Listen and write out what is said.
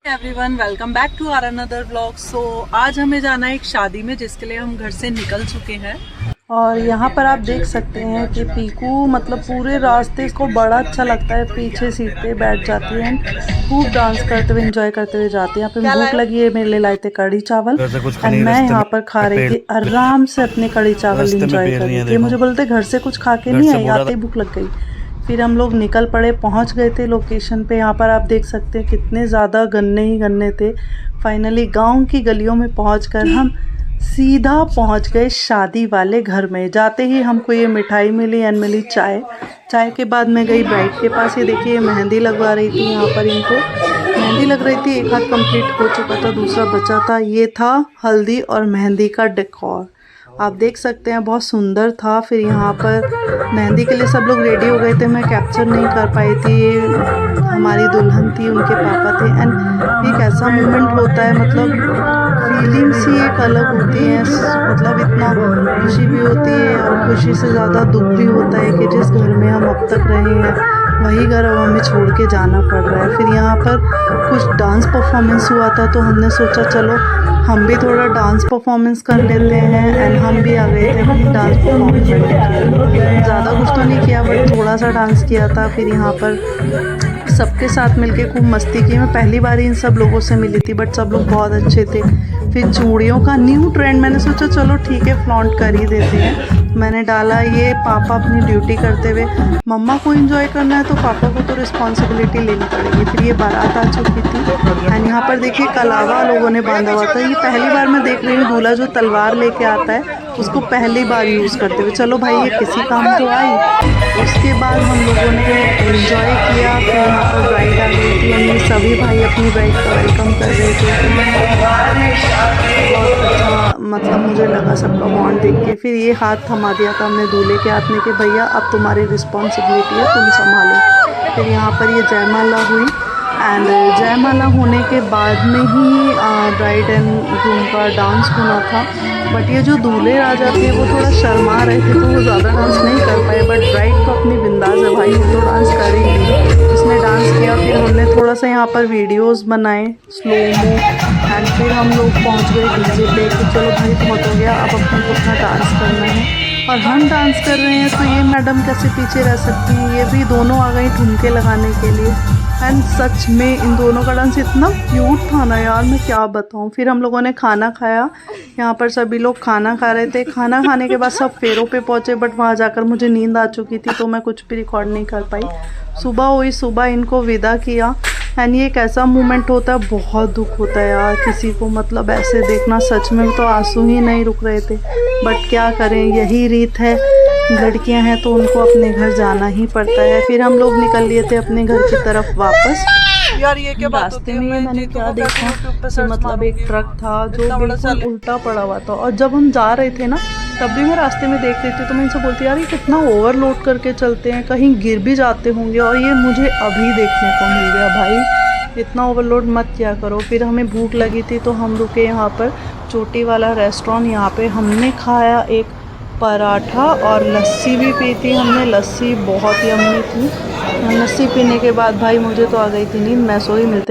Everyone welcome back to our another vlog. So आज हमें जाना है एक शादी में जिसके लिए हम घर से निकल चुके हैं। और यहाँ पर आप देख सकते हैं कि पीकू मतलब पूरे रास्ते इसको बड़ा अच्छा लगता है, पीछे सीट पे बैठ जाती है, खूब डांस करते हुए एंजॉय करते हुए जाती है। यहाँ पे भूख लगी है, मेरे लिए लाए थे कड़ी चावल एंड मैं यहाँ पर खा रही थी आराम से अपने कड़ी चावल एंजॉय कर रही थी। मुझे बोलते घर से कुछ खा के नहीं आई, आते ही भूख लग गई। फिर हम लोग निकल पड़े, पहुंच गए थे लोकेशन पे। यहाँ पर आप देख सकते हैं कितने ज़्यादा गन्ने ही गन्ने थे। फाइनली गांव की गलियों में पहुंचकर हम सीधा पहुंच गए शादी वाले घर में। जाते ही हमको ये मिठाई मिली एंड मिली चाय। चाय के बाद मैं गई ब्राइड के पास। ये देखिए मेहंदी लगवा रही थी, यहाँ पर इनको मेहंदी लग रही थी। एक हाथ कंप्लीट हो चुका था, दूसरा बचा था। ये था हल्दी और मेहंदी का डेकोर, आप देख सकते हैं बहुत सुंदर था। फिर यहाँ पर मेहंदी के लिए सब लोग रेडी हो गए थे, मैं कैप्चर नहीं कर पाई थी। ये हमारी दुल्हन थी, उनके पापा थे एंड एक ऐसा मोमेंट होता है, मतलब फीलिंग्स ही एक अलग होती हैं। मतलब इतना खुशी भी होती है और खुशी से ज़्यादा दुख भी होता है कि जिस घर में हम अब तक रहे हैं वही घर अब हमें छोड़ के जाना पड़ रहा है। फिर यहाँ पर कुछ डांस परफॉर्मेंस हुआ था तो हमने सोचा चलो हम भी थोड़ा डांस परफॉर्मेंस कर लेते हैं एंड हम भी आ गए थे डांस परफॉर्मेंस करने के लिए। ज़्यादा कुछ तो नहीं किया बट थोड़ा सा डांस किया था। फिर यहाँ पर सबके साथ मिलके खूब मस्ती की। मैं पहली बार इन सब लोगों से मिली थी बट सब लोग बहुत अच्छे थे। फिर चूड़ियों का न्यू ट्रेंड मैंने सोचा चलो ठीक है फ्लॉन्ट कर ही देते हैं। मैंने डाला ये, पापा अपनी ड्यूटी करते हुए, मम्मा को एंजॉय करना है तो पापा को तो रिस्पॉन्सिबिलिटी लेनी पड़ेगी। फिर ये बारात आ चुकी थी एंड यहाँ पर देखिए कलावा लोगों ने बांधा हुआ था। ये पहली बार मैं देख रही हूँ दूल्हा जो तलवार लेके आता है उसको पहली बार यूज़ करते हुए। चलो भाई ये किसी काम तो आई। उसके बाद हम लोगों ने एंजॉय किया। फिर यहाँ पर ब्राइड आ गई थी, हमने सभी भाई अपनी ब्राइड का वेलकम कर रहे थे। बहुत अच्छा मतलब मुझे लगा सबका बॉन्ड देख के। फिर ये हाथ थमा दिया था हमने दूल्हे के हाथ में कि भैया अब तुम्हारी रिस्पॉन्सिबिलिटी है, तुम संभालो। फिर यहाँ पर ये जयमाला हुई एंड जयमाला होने के बाद में ही ब्राइड एंड ग्रूम का डांस होना था। बट ये जो दूल्हे राजा थे वो थोड़ा शर्मा रहे थे तो वो ज़्यादा डांस नहीं कर पाए। बट ब्राइड तो अपनी बिंदास है भाई, वो तो डांस करेंगी। उसने डांस किया, फिर हमने थोड़ा सा यहाँ पर वीडियोस बनाए स्लो मो एंड फिर हम लोग पहुँच गए डीजे पे कि चलो भाई बहुत हो गया, अब अपन को अपना डांस करना है। और हम डांस कर रहे हैं तो ये मैडम कैसे पीछे रह सकती हैं। ये भी दोनों आ गई ठुमके लगाने के लिए एंड सच में इन दोनों का डांस इतना क्यूट था ना यार, मैं क्या बताऊँ। फिर हम लोगों ने खाना खाया, यहाँ पर सभी लोग खाना खा रहे थे। खाना खाने के बाद सब फेरों पे पहुँचे बट वहाँ जाकर मुझे नींद आ चुकी थी तो मैं कुछ भी रिकॉर्ड नहीं कर पाई। सुबह हुई, सुबह इनको विदा किया एंड ये एक ऐसा मोमेंट होता है, बहुत दुख होता है यार किसी को मतलब ऐसे देखना। सच में तो आंसू ही नहीं रुक रहे थे बट क्या करें, यही रीत है, लड़कियां हैं तो उनको अपने घर जाना ही पड़ता है। फिर हम लोग निकल लिए थे अपने घर की तरफ वापस। यार ये क्या बात होती है, मैंने क्या देखा तो मतलब एक ट्रक था जो बिल्कुल उल्टा पड़ा हुआ था और जब हम जा रहे थे ना तब भी मैं रास्ते में देख रही थी तो मैं इनसे बोलती यार ये कितना ओवरलोड करके चलते हैं, कहीं गिर भी जाते होंगे। और ये मुझे अभी देखने को मिल गया, भाई इतना ओवरलोड मत किया करो। फिर हमें भूख लगी थी तो हम रुके यहाँ पर चोटी वाला रेस्टोरेंट। यहाँ पे हमने खाया एक पराठा और लस्सी भी पी थी हमने। लस्सी बहुत यम्मी थी। लस्सी पीने के बाद भाई मुझे तो आ गई थी नींद, मैं सोई। मिलते